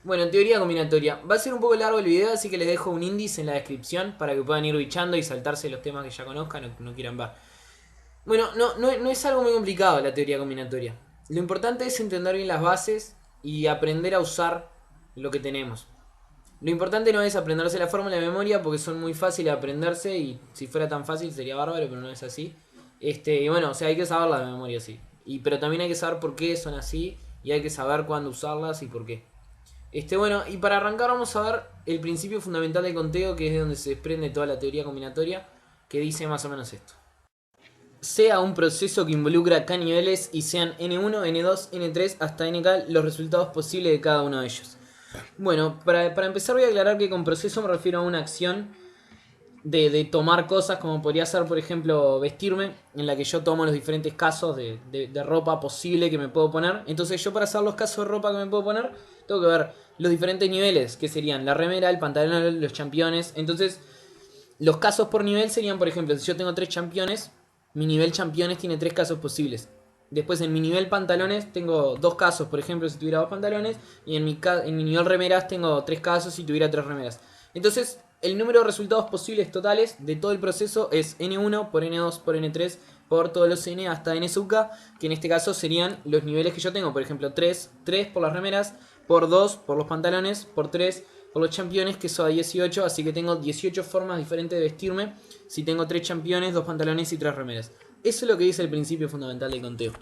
Bueno, teoría combinatoria. Va a ser un poco largo el video, así que les dejo un índice en la descripción para que puedan ir bichando y saltarse los temas que ya conozcan o que no quieran ver. Bueno, no es algo muy complicado la teoría combinatoria. Lo importante es entender bien las bases y aprender a usar lo que tenemos. Lo importante no es aprenderse la fórmula de memoria porque son muy fáciles de aprenderse y si fuera tan fácil sería bárbaro, pero no es así. Y bueno, o sea, hay que saberlas de memoria, sí. Pero también hay que saber por qué son así y hay que saber cuándo usarlas y por qué. Bueno, y para arrancar vamos a ver el principio fundamental del conteo, que es de donde se desprende toda la teoría combinatoria, que dice más o menos esto. Sea un proceso que involucra k niveles y sean n1, n2, n3 hasta nk los resultados posibles de cada uno de ellos. Bueno, para empezar voy a aclarar que con proceso me refiero a una acción de tomar cosas, como podría ser, por ejemplo, vestirme, en la que yo tomo los diferentes casos de ropa posible que me puedo poner. Entonces yo para hacer los casos de ropa que me puedo poner, tengo que ver los diferentes niveles, que serían la remera, el pantalón, los championes. Entonces, los casos por nivel serían, por ejemplo, si yo tengo 3 championes, mi nivel championes tiene 3 casos posibles. Después en mi nivel pantalones tengo 2 casos, por ejemplo, si tuviera 2 pantalones. Y en mi nivel remeras tengo 3 casos si tuviera 3 remeras. Entonces, el número de resultados posibles totales de todo el proceso es n1 por n2 por n3 por todos los n hasta n sub k, que en este caso serían los niveles que yo tengo. Por ejemplo, 3 por las remeras, por 2 por los pantalones, por 3 por los championes, que son 18, así que tengo 18 formas diferentes de vestirme si tengo 3 championes, 2 pantalones y 3 remeras. Eso es lo que dice el principio fundamental del conteo.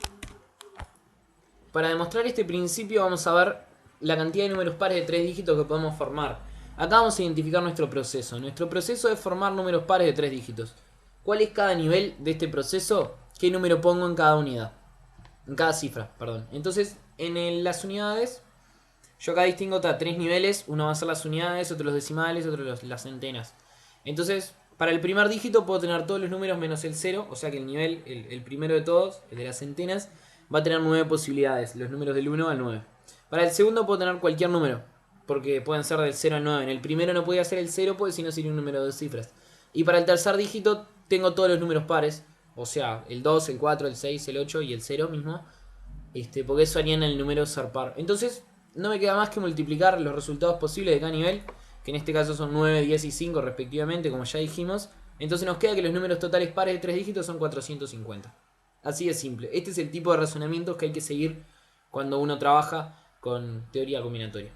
Para demostrar este principio vamos a ver la cantidad de números pares de 3 dígitos que podemos formar. Acá vamos a identificar nuestro proceso. Nuestro proceso es formar números pares de 3 dígitos. ¿Cuál es cada nivel de este proceso? ¿Qué número pongo en cada unidad? En cada cifra, perdón. Entonces, las unidades, yo acá distingo 3 niveles. Uno va a ser las unidades, otro los decimales, otro las centenas. Entonces, para el primer dígito puedo tener todos los números menos el 0. O sea que el nivel, el primero de todos, el de las centenas, va a tener 9 posibilidades. Los números del 1 al 9. Para el segundo puedo tener cualquier número, porque pueden ser del 0 al 9. En el primero no podía ser el 0, porque si no sería un número de 2 cifras. Y para el tercer dígito tengo todos los números pares. O sea, el 2, el 4, el 6, el 8 y el 0 mismo. Porque eso harían el número ser par. Entonces, no me queda más que multiplicar los resultados posibles de cada nivel, que en este caso son 9, 10 y 5 respectivamente, como ya dijimos. Entonces nos queda que los números totales pares de 3 dígitos son 450. Así de simple. Este es el tipo de razonamientos que hay que seguir cuando uno trabaja con teoría combinatoria.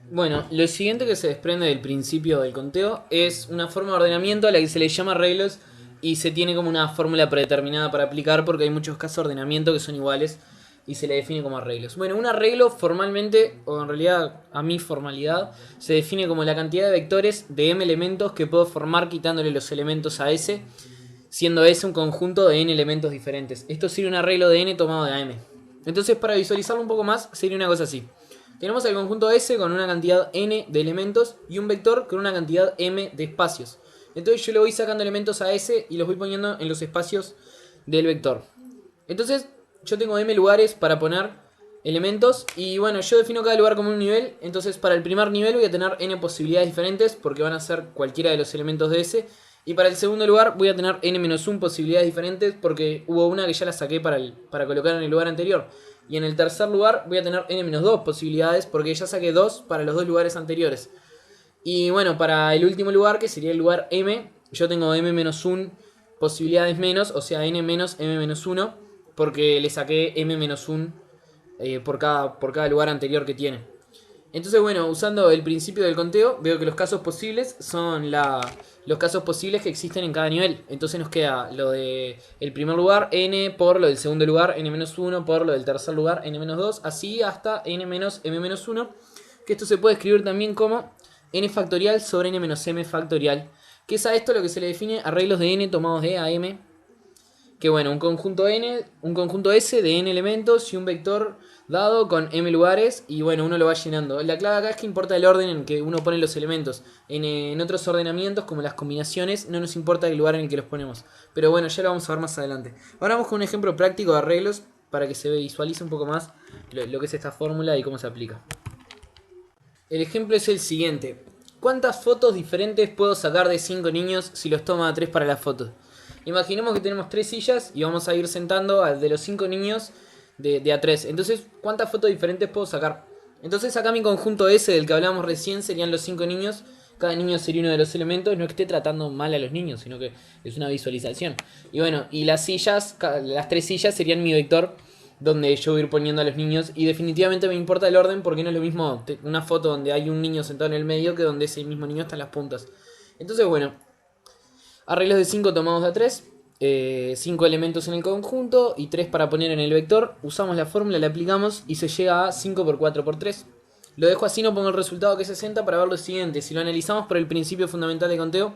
Bueno, lo siguiente que se desprende del principio del conteo es una forma de ordenamiento a la que se le llama arreglos y se tiene como una fórmula predeterminada para aplicar porque hay muchos casos de ordenamiento que son iguales y se le define como arreglos. Bueno, un arreglo formalmente, o en realidad a mi formalidad, se define como la cantidad de vectores de m elementos que puedo formar quitándole los elementos a S, siendo S un conjunto de n elementos diferentes. Esto sería un arreglo de n tomado de AM. Entonces, para visualizarlo un poco más, sería una cosa así. Tenemos el conjunto S con una cantidad n de elementos y un vector con una cantidad m de espacios. Entonces yo le voy sacando elementos a S y los voy poniendo en los espacios del vector. Entonces yo tengo m lugares para poner elementos y bueno, yo defino cada lugar como un nivel. Entonces para el primer nivel voy a tener n posibilidades diferentes porque van a ser cualquiera de los elementos de S. Y para el segundo lugar voy a tener n-1 posibilidades diferentes porque hubo una que ya la saqué para colocar en el lugar anterior. Y en el tercer lugar voy a tener n-2 posibilidades porque ya saqué 2 para los 2 lugares anteriores. Y bueno, para el último lugar, que sería el lugar m, yo tengo m-1 posibilidades menos, o sea n menos m-1, porque le saqué m-1 por cada lugar anterior que tiene. Entonces bueno, usando el principio del conteo, veo que los casos posibles son los casos posibles que existen en cada nivel. Entonces nos queda lo de el primer lugar, n, por lo del segundo lugar, n-1, por lo del tercer lugar, n-2, así hasta n-m-1, que esto se puede escribir también como n factorial sobre n-m factorial, que es a esto lo que se le define arreglos de n tomados de AM, que bueno, un conjunto n, un conjunto S de n elementos y un vector dado con m lugares y bueno, uno lo va llenando. La clave acá es que importa el orden en que uno pone los elementos. En otros ordenamientos, como las combinaciones, no nos importa el lugar en el que los ponemos. Pero bueno, ya lo vamos a ver más adelante. Ahora vamos con un ejemplo práctico de arreglos para que se visualice un poco más lo que es esta fórmula y cómo se aplica. El ejemplo es el siguiente. ¿Cuántas fotos diferentes puedo sacar de 5 niños si los toma a 3 para las fotos? Imaginemos que tenemos 3 sillas y vamos a ir sentando al de los 5 niños de a 3. Entonces, ¿cuántas fotos diferentes puedo sacar? Entonces acá mi conjunto S del que hablábamos recién serían los 5 niños. Cada niño sería uno de los elementos. No es que esté tratando mal a los niños, sino que es una visualización. Y bueno, y las sillas, las 3 sillas serían mi vector donde yo voy a ir poniendo a los niños. Y definitivamente me importa el orden porque no es lo mismo una foto donde hay un niño sentado en el medio que donde ese mismo niño está en las puntas. Entonces bueno, arreglos de 5 tomados de a 3. 5 elementos en el conjunto y 3 para poner en el vector. Usamos la fórmula, la aplicamos y se llega a 5 por 4 por 3. Lo dejo así, no pongo el resultado que es 60 para ver lo siguiente. Si lo analizamos por el principio fundamental de conteo,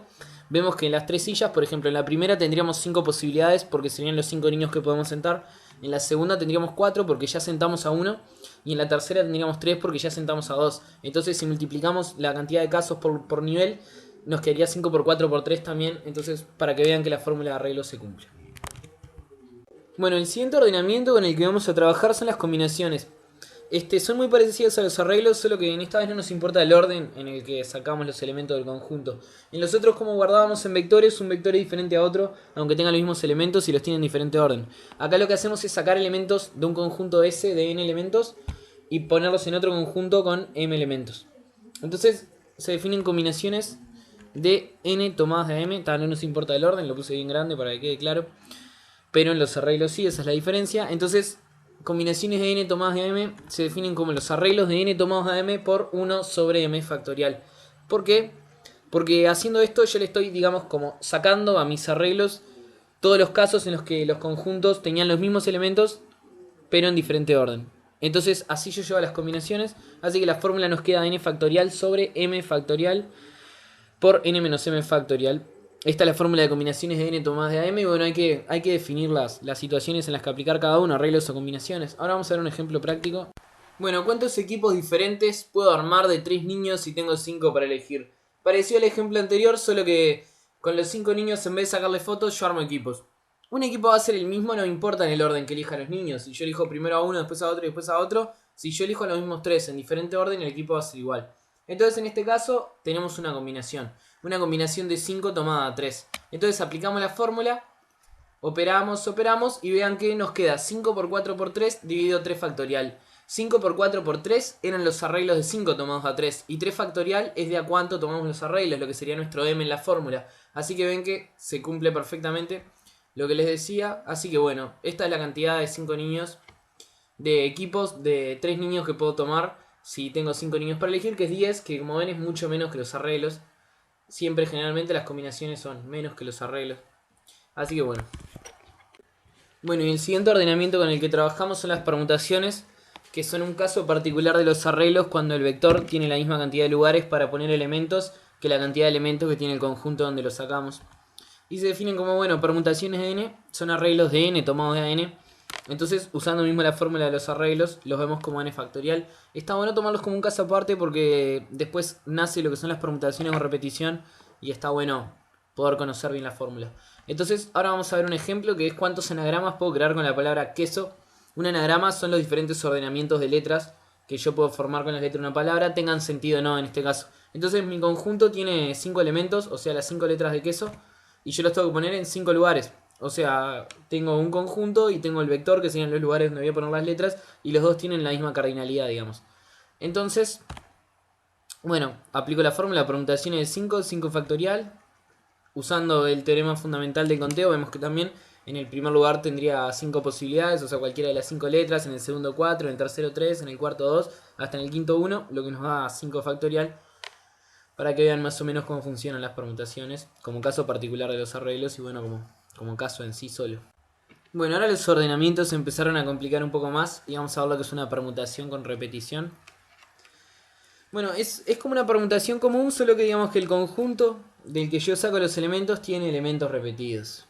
vemos que en las 3 sillas, por ejemplo, en la primera tendríamos 5 posibilidades porque serían los 5 niños que podemos sentar. En la segunda tendríamos 4 porque ya sentamos a 1. Y en la tercera tendríamos 3 porque ya sentamos a 2. Entonces si multiplicamos la cantidad de casos por nivel, nos quedaría 5 por 4 por 3 también. Entonces para que vean que la fórmula de arreglo se cumple. Bueno, el siguiente ordenamiento con el que vamos a trabajar son las combinaciones. Son muy parecidos a los arreglos, solo que en esta vez no nos importa el orden en el que sacamos los elementos del conjunto. En los otros, como guardábamos en vectores, un vector es diferente a otro, aunque tengan los mismos elementos y los tienen en diferente orden. Acá lo que hacemos es sacar elementos de un conjunto S de n elementos y ponerlos en otro conjunto con m elementos. Entonces se definen combinaciones de n tomadas de m. No nos importa el orden, lo puse bien grande para que quede claro. Pero en los arreglos sí, esa es la diferencia. Entonces, combinaciones de n tomadas de m se definen como los arreglos de n tomados de m por 1 sobre m factorial. ¿Por qué? Porque haciendo esto yo le estoy, digamos, como sacando a mis arreglos todos los casos en los que los conjuntos tenían los mismos elementos, pero en diferente orden. Entonces, así yo llevo a las combinaciones. Así que la fórmula nos queda n factorial sobre m factorial por n menos m factorial. Esta es la fórmula de combinaciones de n tomadas de AM. Y bueno, hay que definir las situaciones en las que aplicar cada uno, arreglos o combinaciones. Ahora vamos a ver un ejemplo práctico. Bueno, ¿cuántos equipos diferentes puedo armar de 3 niños si tengo 5 para elegir? Parecido al ejemplo anterior, solo que con los 5 niños en vez de sacarle fotos, yo armo equipos. Un equipo va a ser el mismo, no importa en el orden que elijan los niños. Si yo elijo primero a uno, después a otro y después a otro, si yo elijo los mismos 3 en diferente orden, el equipo va a ser igual. Entonces en este caso tenemos una combinación. Una combinación de 5 tomada a 3. Entonces aplicamos la fórmula, operamos y vean que nos queda 5 por 4 por 3 dividido 3 factorial. 5 por 4 por 3 eran los arreglos de 5 tomados a 3. Y 3 factorial es de a cuánto tomamos los arreglos, lo que sería nuestro m en la fórmula. Así que ven que se cumple perfectamente lo que les decía. Así que bueno, esta es la cantidad de 5 niños, de equipos de 3 niños que puedo tomar si tengo 5 niños para elegir, que es 10, que como ven es mucho menos que los arreglos. Siempre generalmente las combinaciones son menos que los arreglos. Así que bueno. Bueno, y el siguiente ordenamiento con el que trabajamos son las permutaciones, que son un caso particular de los arreglos cuando el vector tiene la misma cantidad de lugares para poner elementos que la cantidad de elementos que tiene el conjunto donde los sacamos. Y se definen como, bueno, permutaciones de n son arreglos de n tomados de n. Entonces, usando mismo la fórmula de los arreglos, los vemos como n factorial. Está bueno tomarlos como un caso aparte porque después nace lo que son las permutaciones o repetición y está bueno poder conocer bien la fórmula. Entonces, ahora vamos a ver un ejemplo que es cuántos anagramas puedo crear con la palabra queso. Un anagrama son los diferentes ordenamientos de letras que yo puedo formar con las letras de una palabra, tengan sentido o no en este caso. Entonces, mi conjunto tiene 5 elementos, o sea, las 5 letras de queso, y yo los tengo que poner en 5 lugares. O sea, tengo un conjunto y tengo el vector, que serían los lugares donde voy a poner las letras, y los dos tienen la misma cardinalidad, digamos. Entonces, bueno, aplico la fórmula, permutaciones de 5, 5 factorial. Usando el teorema fundamental del conteo, vemos que también en el primer lugar tendría 5 posibilidades, o sea, cualquiera de las 5 letras, en el segundo 4, en el tercero 3, en el cuarto 2, hasta en el quinto 1, lo que nos da 5 factorial. Para que vean más o menos cómo funcionan las permutaciones, como caso particular de los arreglos y bueno, como caso en sí solo. Bueno, ahora los ordenamientos se empezaron a complicar un poco más y vamos a ver lo que es una permutación con repetición. Bueno, es como una permutación común, solo que digamos que el conjunto del que yo saco los elementos tiene elementos repetidos.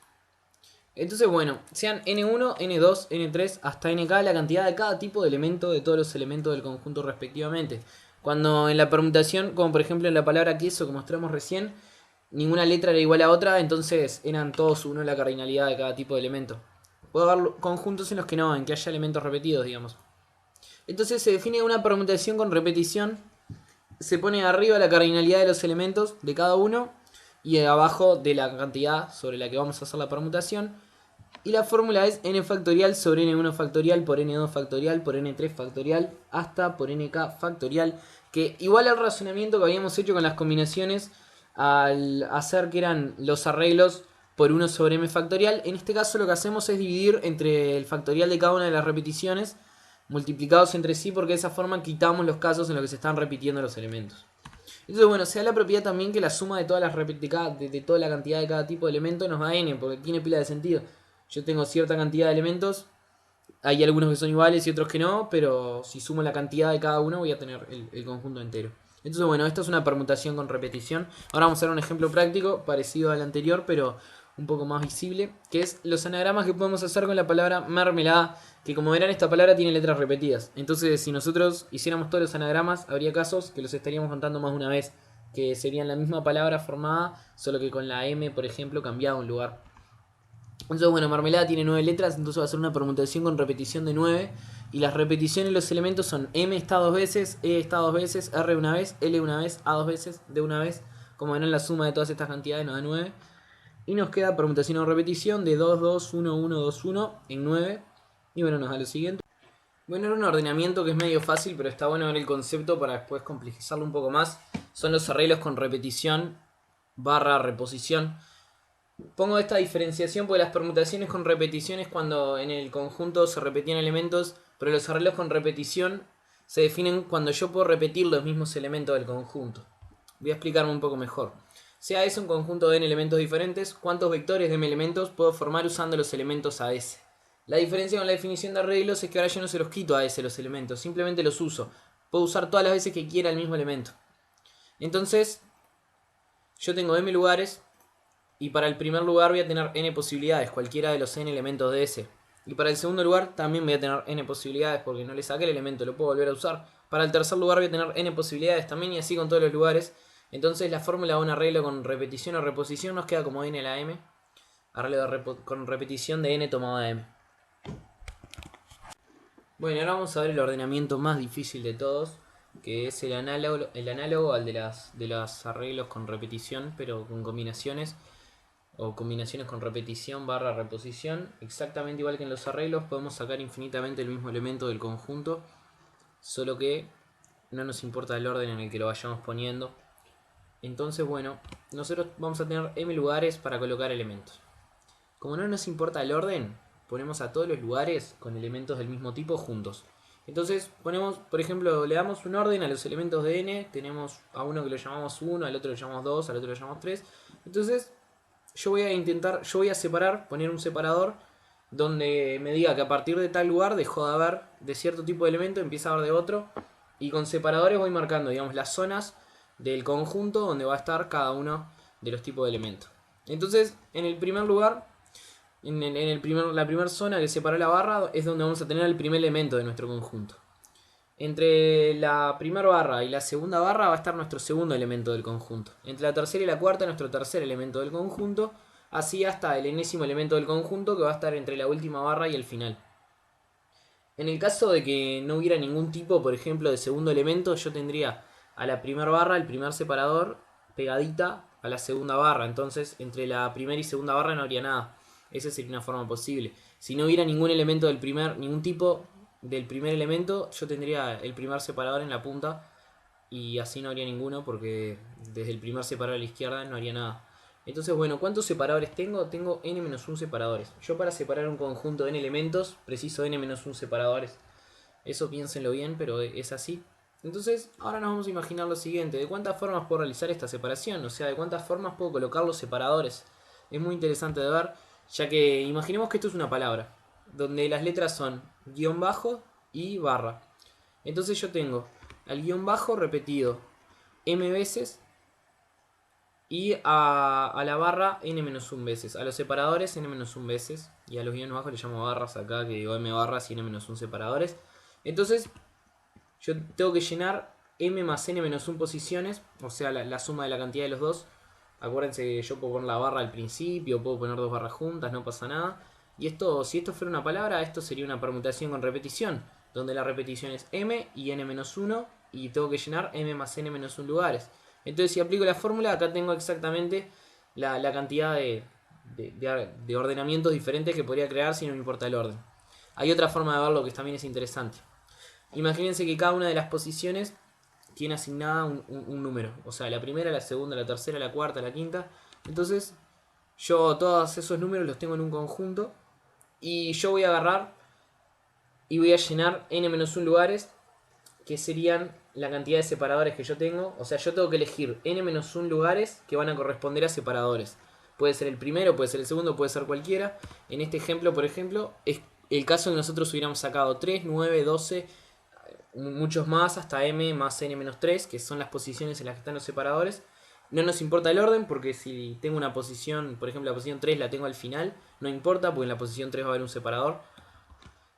Entonces, bueno, sean n1, n2, n3 hasta nk la cantidad de cada tipo de elemento de todos los elementos del conjunto respectivamente. Cuando en la permutación, como por ejemplo en la palabra queso que mostramos recién, ninguna letra era igual a otra, entonces eran todos uno la cardinalidad de cada tipo de elemento. Puedo haber conjuntos en los que no, en que haya elementos repetidos, digamos. Entonces se define una permutación con repetición. Se pone arriba la cardinalidad de los elementos de cada uno y abajo de la cantidad sobre la que vamos a hacer la permutación. Y la fórmula es n factorial sobre n1 factorial por n2 factorial por n3 factorial hasta por nk factorial, que igual al razonamiento que habíamos hecho con las combinaciones al hacer que eran los arreglos por 1 sobre m factorial. En este caso lo que hacemos es dividir entre el factorial de cada una de las repeticiones multiplicados entre sí, porque de esa forma quitamos los casos en los que se están repitiendo los elementos. Entonces, bueno, se da la propiedad también que la suma de todas las de toda la cantidad de cada tipo de elemento nos da n, porque tiene pila de sentido. Yo tengo cierta cantidad de elementos, hay algunos que son iguales y otros que no, pero si sumo la cantidad de cada uno voy a tener el conjunto entero. Entonces, bueno, esto es una permutación con repetición. Ahora vamos a ver un ejemplo práctico parecido al anterior, pero un poco más visible, que es los anagramas que podemos hacer con la palabra mermelada, que como verán esta palabra tiene letras repetidas. Entonces, si nosotros hiciéramos todos los anagramas, habría casos que los estaríamos contando más de una vez, que serían la misma palabra formada, solo que con la M, por ejemplo, cambiada un lugar. Entonces, bueno, mermelada tiene 9 letras, entonces va a ser una permutación con repetición de 9. Y las repeticiones de los elementos son M está 2 veces, E está 2 veces, R una vez, L una vez, A 2 veces, D una vez. Como verán, la suma de todas estas cantidades nos da 9. Y nos queda permutación o repetición de 2, 2, 1, 1, 2, 1 en 9. Y bueno, nos da lo siguiente. Bueno, era un ordenamiento que es medio fácil, pero está bueno ver el concepto para después complejizarlo un poco más. Son los arreglos con repetición barra reposición. Pongo esta diferenciación porque las permutaciones con repetición es cuando en el conjunto se repetían elementos, pero los arreglos con repetición se definen cuando yo puedo repetir los mismos elementos del conjunto. Voy a explicarme un poco mejor. Sea S un conjunto de n elementos diferentes, ¿cuántos vectores de m elementos puedo formar usando los elementos a S? La diferencia con la definición de arreglos es que ahora yo no se los quito a S los elementos, simplemente los uso. Puedo usar todas las veces que quiera el mismo elemento. Entonces, yo tengo m lugares y para el primer lugar voy a tener n posibilidades, cualquiera de los n elementos de S. Y para el segundo lugar también voy a tener n posibilidades porque no le saqué el elemento, lo puedo volver a usar. Para el tercer lugar voy a tener n posibilidades también y así con todos los lugares. Entonces la fórmula de un arreglo con repetición o reposición nos queda como n a la m, arreglo con repetición de n tomado a m. Bueno, ahora vamos a ver el ordenamiento más difícil de todos, que es el análogo al de los arreglos con repetición, pero con combinaciones, o combinaciones con repetición barra reposición. Exactamente igual que en los arreglos, podemos sacar infinitamente el mismo elemento del conjunto, solo que no nos importa el orden en el que lo vayamos poniendo. Entonces, bueno, nosotros vamos a tener m lugares para colocar elementos. Como no nos importa el orden, ponemos a todos los lugares con elementos del mismo tipo juntos. Entonces ponemos, por ejemplo, le damos un orden a los elementos de n. Tenemos a uno que lo llamamos 1, al otro lo llamamos 2, al otro lo llamamos 3. Entonces yo voy a separar, poner un separador donde me diga que a partir de tal lugar dejó de haber de cierto tipo de elemento, empieza a haber de otro. Y con separadores voy marcando, digamos, las zonas del conjunto donde va a estar cada uno de los tipos de elementos. Entonces, en el primer lugar, la primera zona que separa la barra es donde vamos a tener el primer elemento de nuestro conjunto. Entre la primera barra y la segunda barra va a estar nuestro segundo elemento del conjunto. Entre la tercera y la cuarta, nuestro tercer elemento del conjunto. Así hasta el enésimo elemento del conjunto, que va a estar entre la última barra y el final. En el caso de que no hubiera ningún tipo, por ejemplo, de segundo elemento, yo tendría a la primera barra, el primer separador, pegadita a la segunda barra. Entonces, entre la primera y segunda barra no habría nada. Esa sería una forma posible. Si no hubiera ningún elemento ningún tipo del primer elemento, yo tendría el primer separador en la punta y así no habría ninguno porque desde el primer separador a la izquierda no haría nada. Entonces, bueno, ¿cuántos separadores tengo? Tengo n-1 separadores. Yo para separar un conjunto de n elementos preciso n-1 separadores. Eso piénsenlo bien, pero es así. Entonces, ahora nos vamos a imaginar lo siguiente. ¿De cuántas formas puedo realizar esta separación? O sea, ¿de cuántas formas puedo colocar los separadores? Es muy interesante de ver, ya que imaginemos que esto es una palabra, donde las letras son guión bajo y barra. Entonces yo tengo al guión bajo repetido m veces y a la barra n-1 veces. A los separadores n-1 veces. Y a los guiones bajos les llamo barras acá, que digo m barras y n-1 separadores. Entonces yo tengo que llenar m más n-1 posiciones, o sea la suma de la cantidad de los dos. Acuérdense que yo puedo poner la barra al principio, puedo poner dos barras juntas, no pasa nada. Y esto, si esto fuera una palabra, esto sería una permutación con repetición, donde la repetición es m y n-1 y tengo que llenar m más n-1 lugares. Entonces si aplico la fórmula, acá tengo exactamente la cantidad de de ordenamientos diferentes que podría crear si no me importa el orden. Hay otra forma de verlo que también es interesante. Imagínense que cada una de las posiciones tiene asignada un número. O sea, la primera, la segunda, la tercera, la cuarta, la quinta. Entonces, yo todos esos números los tengo en un conjunto. Y yo voy a agarrar y voy a llenar n-1 lugares, que serían la cantidad de separadores que yo tengo. O sea, yo tengo que elegir n-1 lugares que van a corresponder a separadores. Puede ser el primero, puede ser el segundo, puede ser cualquiera. En este ejemplo, por ejemplo, es el caso que nosotros hubiéramos sacado 3, 9, 12, muchos más, hasta m más n-3, que son las posiciones en las que están los separadores. No nos importa el orden, porque si tengo una posición, por ejemplo la posición 3 la tengo al final, no importa, porque en la posición 3 va a haber un separador.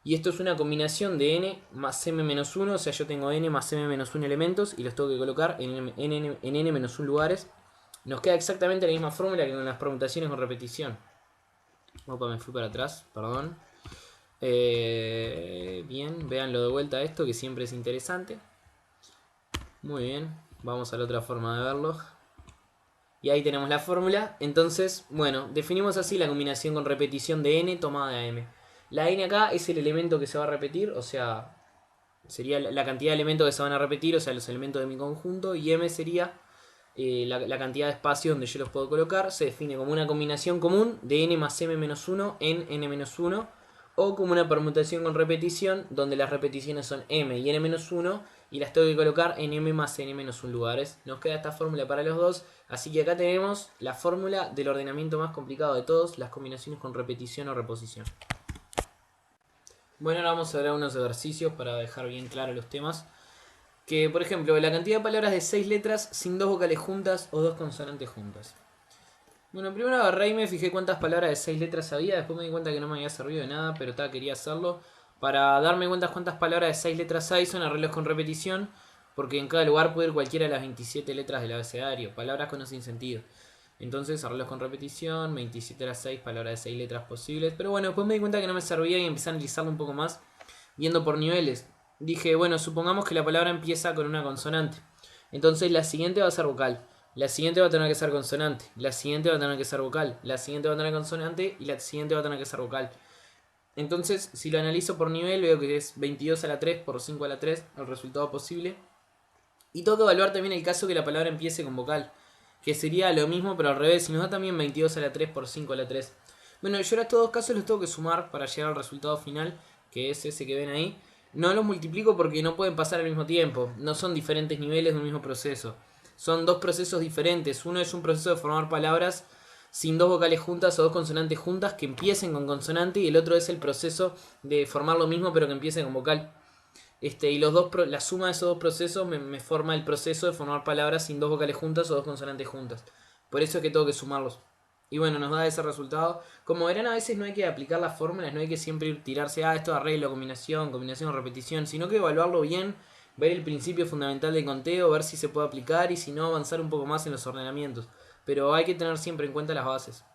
Y esto es una combinación de n más m-1, o sea, yo tengo n más m-1 elementos y los tengo que colocar en n-1 lugares. Nos queda exactamente la misma fórmula que con las permutaciones con repetición. Opa, me fui para atrás, perdón. Bien, véanlo de vuelta esto, que siempre es interesante. Muy bien, vamos a la otra forma de verlo. Y ahí tenemos la fórmula. Entonces, bueno, definimos así la combinación con repetición de n tomada de m. La n acá es el elemento que se va a repetir, o sea, sería la cantidad de elementos que se van a repetir, o sea, los elementos de mi conjunto. Y m sería la cantidad de espacio donde yo los puedo colocar. Se define como una combinación común de n más m-1 en n-1. O como una permutación con repetición, donde las repeticiones son m y n-1 y las tengo que colocar en m más n-1 lugares. Nos queda esta fórmula para los dos, así que acá tenemos la fórmula del ordenamiento más complicado de todos, las combinaciones con repetición o reposición. Bueno, ahora vamos a ver unos ejercicios para dejar bien claros los temas. Que, por ejemplo, la cantidad de palabras de 6 letras sin 2 vocales juntas o 2 consonantes juntas. Bueno, primero agarré y me fijé cuántas palabras de 6 letras había. Después me di cuenta que no me había servido de nada, pero quería hacerlo. Para darme cuenta cuántas palabras de 6 letras hay, son arreglos con repetición. Porque en cada lugar puede ir cualquiera de las 27 letras del abecedario. Palabras con o sin sentido. Entonces, arreglos con repetición, 27 a las 6, palabras de 6 letras posibles. Pero bueno, después me di cuenta que no me servía y empecé a analizarlo un poco más, viendo por niveles. Dije, bueno, supongamos que la palabra empieza con una consonante. Entonces la siguiente va a ser vocal. La siguiente va a tener que ser consonante. La siguiente va a tener que ser vocal. La siguiente va a tener consonante. Y la siguiente va a tener que ser vocal. Entonces, si lo analizo por nivel, veo que es 22 a la 3 por 5 a la 3, el resultado posible. Y tengo que evaluar también el caso que la palabra empiece con vocal, que sería lo mismo pero al revés. Si nos da también 22 a la 3 por 5 a la 3. Bueno, yo ahora estos dos casos los tengo que sumar para llegar al resultado final, que es ese que ven ahí. No los multiplico porque no pueden pasar al mismo tiempo. No son diferentes niveles de un mismo proceso. Son dos procesos diferentes. Uno es un proceso de formar palabras sin 2 vocales juntas o 2 consonantes juntas que empiecen con consonante. Y el otro es el proceso de formar lo mismo pero que empiece con vocal. Y la suma de esos dos procesos me forma el proceso de formar palabras sin 2 vocales juntas o 2 consonantes juntas. Por eso es que tengo que sumarlos. Y bueno, nos da ese resultado. Como verán, a veces no hay que aplicar las fórmulas, no hay que siempre tirarse esto de arreglo, combinación o repetición, sino que evaluarlo bien, ver el principio fundamental del conteo, ver si se puede aplicar y si no, avanzar un poco más en los ordenamientos. Pero hay que tener siempre en cuenta las bases.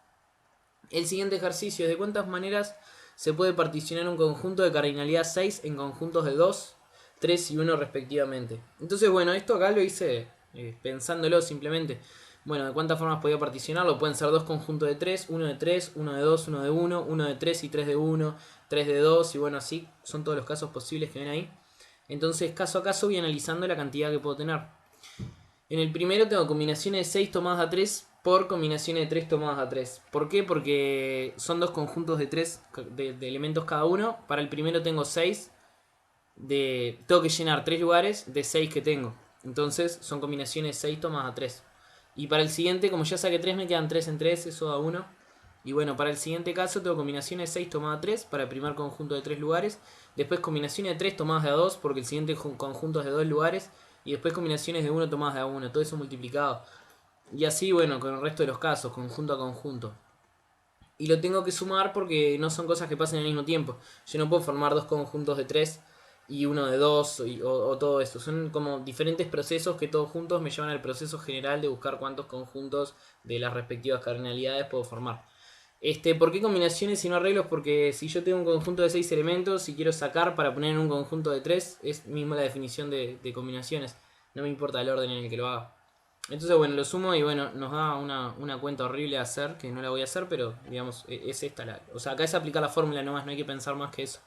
El siguiente ejercicio es de cuántas maneras se puede particionar un conjunto de cardinalidad 6 en conjuntos de 2, 3 y 1 respectivamente. Entonces, bueno, esto acá lo hice pensándolo simplemente. Bueno, ¿de cuántas formas podía particionarlo? Pueden ser dos conjuntos de 3, uno de 3, uno de 2, uno de 1, uno de 3 y 3 de 1, 3 de 2 y bueno, así son todos los casos posibles que ven ahí. Entonces, caso a caso voy analizando la cantidad que puedo tener. En el primero tengo combinaciones de 6 tomadas a 3 por combinaciones de 3 tomadas a 3. ¿Por qué? Porque son dos conjuntos de 3 de elementos cada uno. Para el primero tengo 6. Tengo que llenar 3 lugares de 6 que tengo. Entonces son combinaciones de 6 tomadas a 3. Y para el siguiente, como ya saqué 3, me quedan 3 en 3, eso da 1. Y bueno, para el siguiente caso tengo combinaciones de 6 tomadas a 3 para el primer conjunto de 3 lugares. Después combinaciones de 3 tomadas de a 2 porque el siguiente conjunto es de 2 lugares. Y después combinaciones de 1 tomadas de a 1, todo eso multiplicado. Y así, bueno, con el resto de los casos, conjunto a conjunto. Y lo tengo que sumar porque no son cosas que pasen al mismo tiempo. Yo no puedo formar dos conjuntos de 3 y uno de 2 o todo esto. Son como diferentes procesos que todos juntos me llevan al proceso general de buscar cuántos conjuntos de las respectivas cardinalidades puedo formar. ¿Por qué combinaciones y no arreglos? Porque si yo tengo un conjunto de 6 elementos y quiero sacar para poner en un conjunto de 3, es mismo la definición de combinaciones. No me importa el orden en el que lo haga. Entonces, bueno, lo sumo y bueno, nos da una cuenta horrible de hacer, que no la voy a hacer, pero digamos, es esta la. O sea, acá es aplicar la fórmula nomás, no hay que pensar más que eso.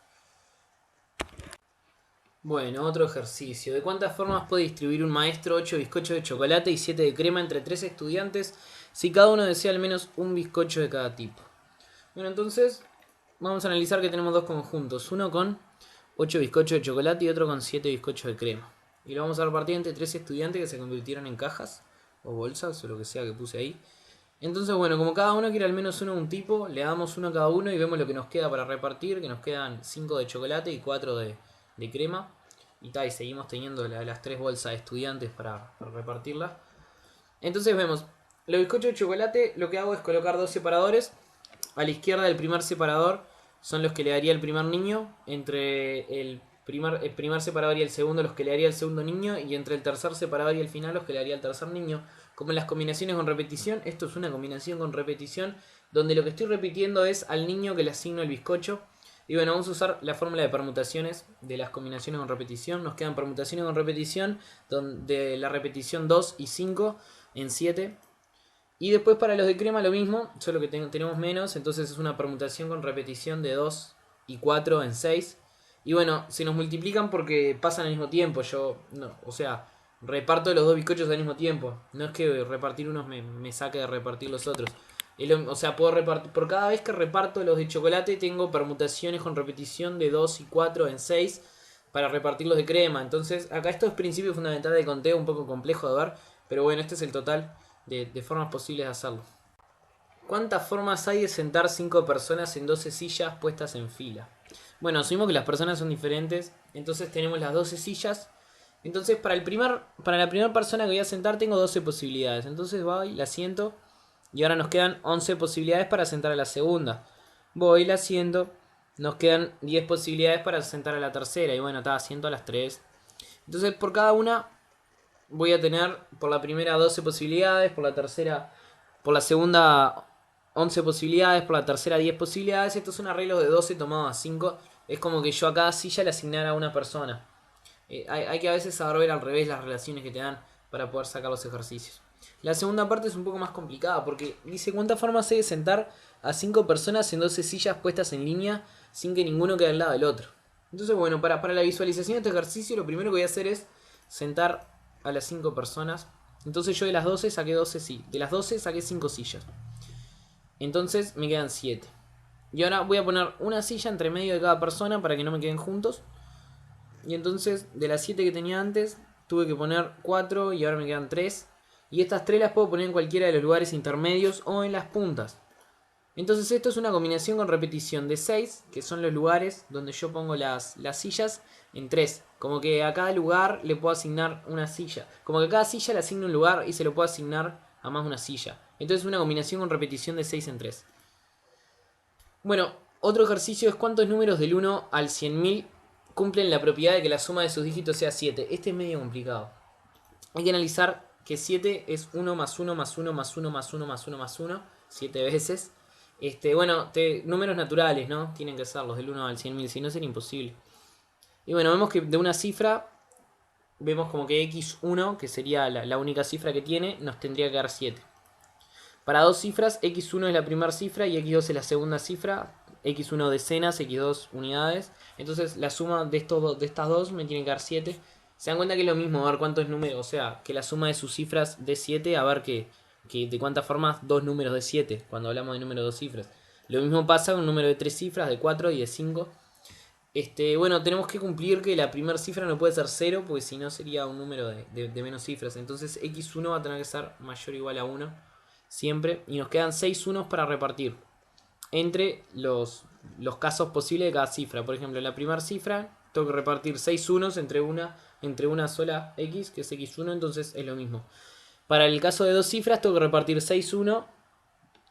Bueno, otro ejercicio. ¿De cuántas formas puede distribuir un maestro 8 bizcochos de chocolate y 7 de crema entre 3 estudiantes si cada uno desea al menos un bizcocho de cada tipo? Bueno, entonces vamos a analizar que tenemos dos conjuntos. Uno con 8 bizcochos de chocolate y otro con 7 bizcochos de crema. Y lo vamos a repartir entre 3 estudiantes que se convirtieron en cajas o bolsas o lo que sea que puse ahí. Entonces, bueno, como cada uno quiere al menos uno de un tipo, le damos uno a cada uno y vemos lo que nos queda para repartir, que nos quedan 5 de chocolate y 4 de crema. Y seguimos teniendo las 3 bolsas de estudiantes para repartirlas. Entonces vemos, los bizcochos de chocolate lo que hago es colocar dos separadores. A la izquierda del primer separador son los que le daría el primer niño. Entre el primer separador y el segundo los que le daría el segundo niño. Y entre el tercer separador y el final los que le daría el tercer niño. Como en las combinaciones con repetición, esto es una combinación con repetición donde lo que estoy repitiendo es al niño que le asigno el bizcocho. Y bueno, vamos a usar la fórmula de permutaciones de las combinaciones con repetición. Nos quedan permutaciones con repetición de la repetición 2 y 5 en 7. Y después para los de crema lo mismo, solo que tenemos menos, entonces es una permutación con repetición de 2 y 4 en 6. Y bueno, se nos multiplican porque pasan al mismo tiempo. Yo, no, o sea, reparto los dos bizcochos al mismo tiempo. No es que repartir unos me saque de repartir los otros. O sea, puedo repartir. Por cada vez que reparto los de chocolate, tengo permutaciones con repetición de 2 y 4 en 6 para repartir los de crema. Entonces, acá esto es principio fundamental de conteo, un poco complejo de ver. Pero bueno, este es el total de formas posibles de hacerlo. ¿Cuántas formas hay de sentar 5 personas en 12 sillas puestas en fila? Bueno, asumimos que las personas son diferentes, entonces tenemos las 12 sillas. Entonces para la primera persona que voy a sentar tengo 12 posibilidades. Entonces voy, la siento y ahora nos quedan 11 posibilidades para sentar a la segunda. Voy, la siento, nos quedan 10 posibilidades para sentar a la tercera y bueno, está, siento a las 3. Entonces por cada una voy a tener por la primera 12 posibilidades, por la segunda 11 posibilidades, por la tercera 10 posibilidades. Estos son arreglos de 12 tomados a 5. Es como que yo a cada silla le asignara a una persona. Hay que a veces saber ver al revés las relaciones que te dan para poder sacar los ejercicios. La segunda parte es un poco más complicada porque dice cuántas formas hay de sentar a 5 personas en 12 sillas puestas en línea sin que ninguno quede al lado del otro. Entonces, bueno, para la visualización de este ejercicio lo primero que voy a hacer es sentar a las 5 personas. Entonces yo de las 12 saqué 12 sí. De las 12 saqué 5 sillas. Entonces me quedan 7. Y ahora voy a poner una silla entre medio de cada persona para que no me queden juntos. Y entonces de las 7 que tenía antes tuve que poner 4 y ahora me quedan 3. Y estas 3 las puedo poner en cualquiera de los lugares intermedios o en las puntas. Entonces esto es una combinación con repetición de 6, que son los lugares donde yo pongo las sillas, en 3. Como que a cada lugar le puedo asignar una silla. Como que a cada silla le asigno un lugar y se lo puedo asignar a más de una silla. Entonces es una combinación con repetición de 6 en 3. Bueno, otro ejercicio es cuántos números del 1 al 100.000 cumplen la propiedad de que la suma de sus dígitos sea 7. Este es medio complicado. Hay que analizar que 7 es 1 más 1 más 1 más 1 más 1 más 1 más 1, 7 veces. Bueno, números naturales, ¿no? Tienen que ser los del 1 al 100.000, si no sería imposible. Y bueno, vemos que de una cifra, vemos como que x1, que sería la única cifra que tiene, nos tendría que dar 7. Para dos cifras, x1 es la primera cifra y x2 es la segunda cifra. x1 decenas, x2 unidades. Entonces la suma de estas dos me tiene que dar 7. Se dan cuenta que es lo mismo, a ver cuántos números, o sea, que la suma de sus cifras de 7, a ver que de cuántas formas dos números de 7, cuando hablamos de números de dos cifras. Lo mismo pasa con un número de 3 cifras, de 4 y de 5. Bueno, tenemos que cumplir que la primera cifra no puede ser 0, porque si no sería un número de menos cifras. Entonces x1 va a tener que ser mayor o igual a 1, siempre. Y nos quedan 6 unos para repartir entre los casos posibles de cada cifra. Por ejemplo, la primera cifra, tengo que repartir 6 unos entre una sola x, que es x1, entonces es lo mismo. Para el caso de dos cifras, tengo que repartir 6 1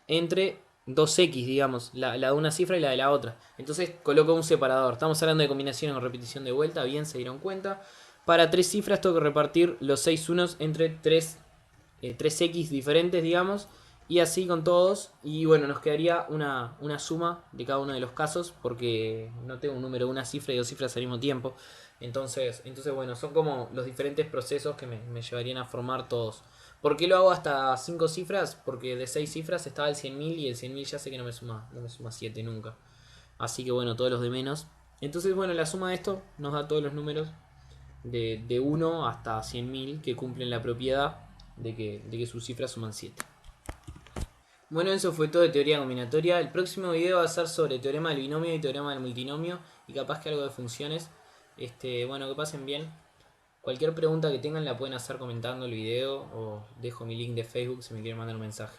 entre 2x, digamos, la de una cifra y la de la otra. Entonces coloco un separador. Estamos hablando de combinaciones o repetición de vuelta, bien, se dieron cuenta. Para tres cifras tengo que repartir los 6 unos entre 3x diferentes, digamos, y así con todos. Y bueno, nos quedaría una suma de cada uno de los casos, porque no tengo un número de una cifra y dos cifras al mismo tiempo. Entonces bueno, son como los diferentes procesos que me llevarían a formar todos. ¿Por qué lo hago hasta 5 cifras? Porque de 6 cifras estaba el 100.000 y el 100.000 ya sé que no me suma 7 nunca. Así que bueno, todos los de menos. Entonces bueno, la suma de esto nos da todos los números de 1 hasta 100.000 que cumplen la propiedad de que sus cifras suman 7. Bueno, eso fue todo de teoría combinatoria. El próximo video va a ser sobre teorema del binomio y teorema del multinomio y capaz que algo de funciones. Bueno, que pasen bien. Cualquier pregunta que tengan la pueden hacer comentando el video o dejo mi link de Facebook si me quieren mandar un mensaje.